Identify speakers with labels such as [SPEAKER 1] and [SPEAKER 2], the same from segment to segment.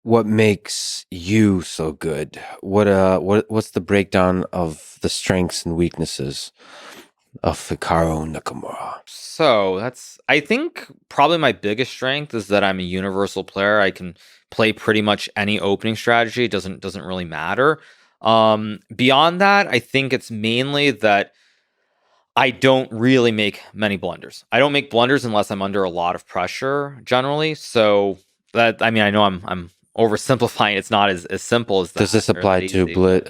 [SPEAKER 1] What makes you so good? What's the breakdown of the strengths and weaknesses of Hikaru Nakamura?
[SPEAKER 2] So I think probably my biggest strength is that I'm a universal player. I can play pretty much any opening strategy. It doesn't really matter. Beyond that, I think it's mainly that I don't really make many blunders. I don't make blunders unless I'm under a lot of pressure generally. So I know I'm oversimplifying. It's not as simple as
[SPEAKER 1] Does
[SPEAKER 2] that
[SPEAKER 1] this
[SPEAKER 2] or that
[SPEAKER 1] apply
[SPEAKER 2] easy, but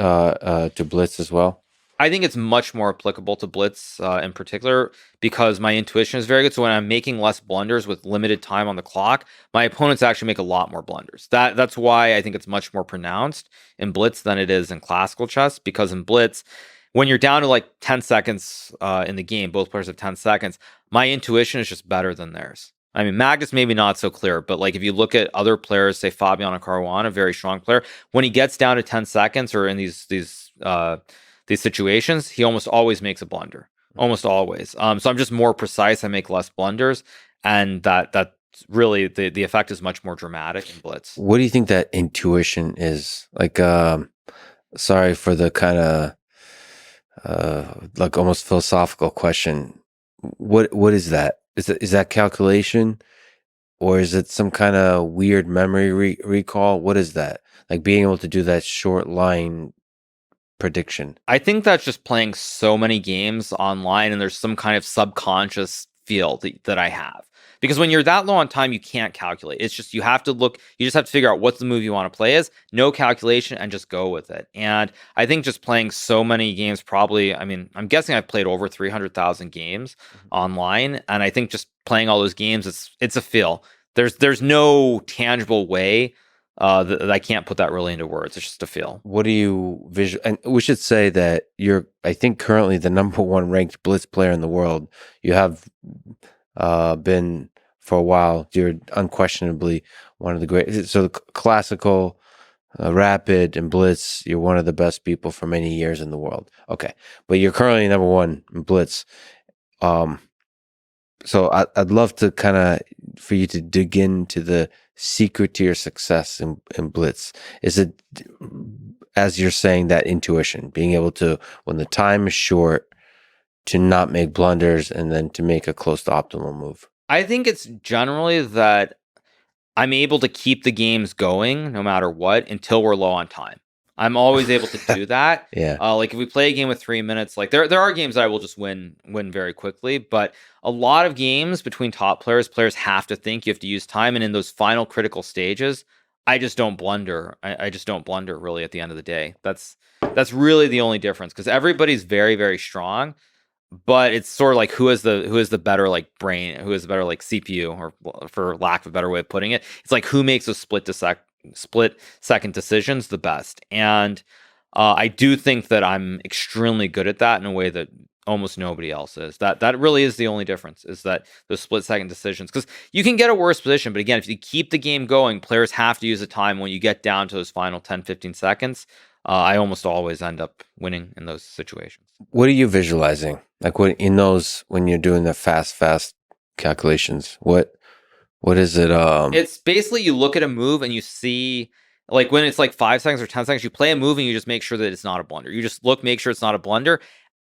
[SPEAKER 1] to Blitz as well?
[SPEAKER 2] I think it's much more applicable to blitz in particular because my intuition is very good. So when I'm making less blunders with limited time on the clock, my opponents actually make a lot more blunders. That's why I think it's much more pronounced in blitz than it is in classical chess. Because in blitz, when you're down to like 10 seconds in the game, both players have 10 seconds. My intuition is just better than theirs. I mean, Magnus maybe not so clear, but like if you look at other players, say Fabiano Caruana, a very strong player, when he gets down to 10 seconds or in these situations, he almost always makes a blunder. Almost always. So I'm just more precise. I make less blunders, and that's really the effect is much more dramatic in blitz.
[SPEAKER 1] What do you think that intuition is? Like, sorry for the kind of like almost philosophical question. What is that? Is that calculation, or is it some kind of weird memory recall? What is that? Like being able to do that short line prediction.
[SPEAKER 2] I think that's just playing so many games online, and there's some kind of subconscious feel that I have. Because when you're that low on time, you can't calculate. It's just you have to look, you just have to figure out what's the move you want to play is, no calculation, and just go with it. And I think just playing so many games, probably, I mean, I'm guessing I've played over 300,000 games online, and I think just playing all those games, it's a feel. There's no tangible way that I can't put that really into words. It's just a feel.
[SPEAKER 1] What do you visual? And we should say that you're, I think, currently the number one ranked blitz player in the world. You have been for a while. You're unquestionably one of the great. So the classical, rapid, and blitz. You're one of the best people for many years in the world. Okay, but you're currently number one in blitz. So I'd love to kind of for you to dig into the secret to your success in blitz. Is it, as you're saying, that intuition, being able to, when the time is short, to not make blunders and then to make a close to optimal move?
[SPEAKER 2] I think it's generally that I'm able to keep the games going no matter what until we're low on time. I'm always able to do that.
[SPEAKER 1] Yeah.
[SPEAKER 2] Like if we play a game with 3 minutes, like there are games that I will just win very quickly, but a lot of games between top players have to think, you have to use time, and in those final critical stages, I just don't blunder. I just don't blunder really at the end of the day. That's really the only difference because everybody's very, very strong, but it's sort of like who is the better like brain, who is the better like CPU, or for lack of a better way of putting it, it's like who makes those split second decisions the best. And I do think that I'm extremely good at that in a way that almost nobody else is. That really is the only difference, is that those split second decisions, because you can get a worse position, but again, if you keep the game going, players have to use the time. When you get down to those final 10-15 seconds, I almost always end up winning in those situations.
[SPEAKER 1] What are you visualizing? Like what in those, when you're doing the fast calculations? What is it?
[SPEAKER 2] It's basically you look at a move and you see, like when it's like 5 seconds or 10 seconds, you play a move and you just make sure that it's not a blunder. You just make sure it's not a blunder,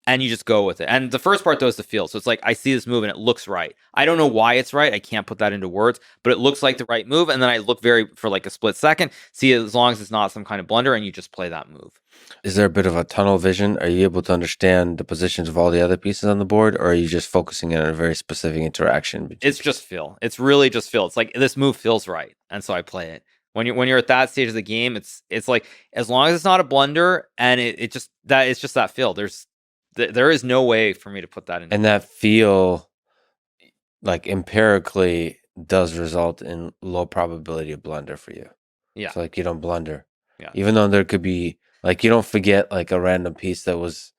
[SPEAKER 2] and you just go with it. And the first part though is the feel. So it's like I see this move and it looks right. I don't know why it's right. I can't put that into words, but it looks like the right move. And then I look for like a split second, see it, as long as it's not some kind of blunder, and you just play that move.
[SPEAKER 1] Is there a bit of a tunnel vision? Are you able to understand the positions of all the other pieces on the board, or are you just focusing in on a very specific interaction?
[SPEAKER 2] It's just feel. It's really just feel. It's like this move feels right, and so I play it. When you're at that stage of the game, it's like as long as it's not a blunder, and it's just that feel. There is no way for me to put that in.
[SPEAKER 1] And that feel, like empirically, does result in low probability of blunder for you.
[SPEAKER 2] Yeah.
[SPEAKER 1] So like you don't blunder.
[SPEAKER 2] Yeah.
[SPEAKER 1] Even though there could be, like, you don't forget like a random piece that was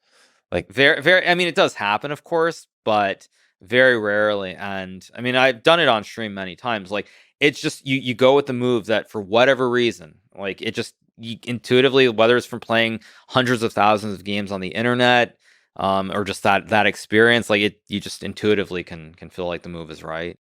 [SPEAKER 1] like
[SPEAKER 2] very, very. I mean, it does happen, of course, but very rarely. And I mean, I've done it on stream many times. Like it's just you go with the move that for whatever reason, like it just intuitively, whether it's from playing hundreds of thousands of games on the internet, or just that experience, like you just intuitively can feel like the move is right.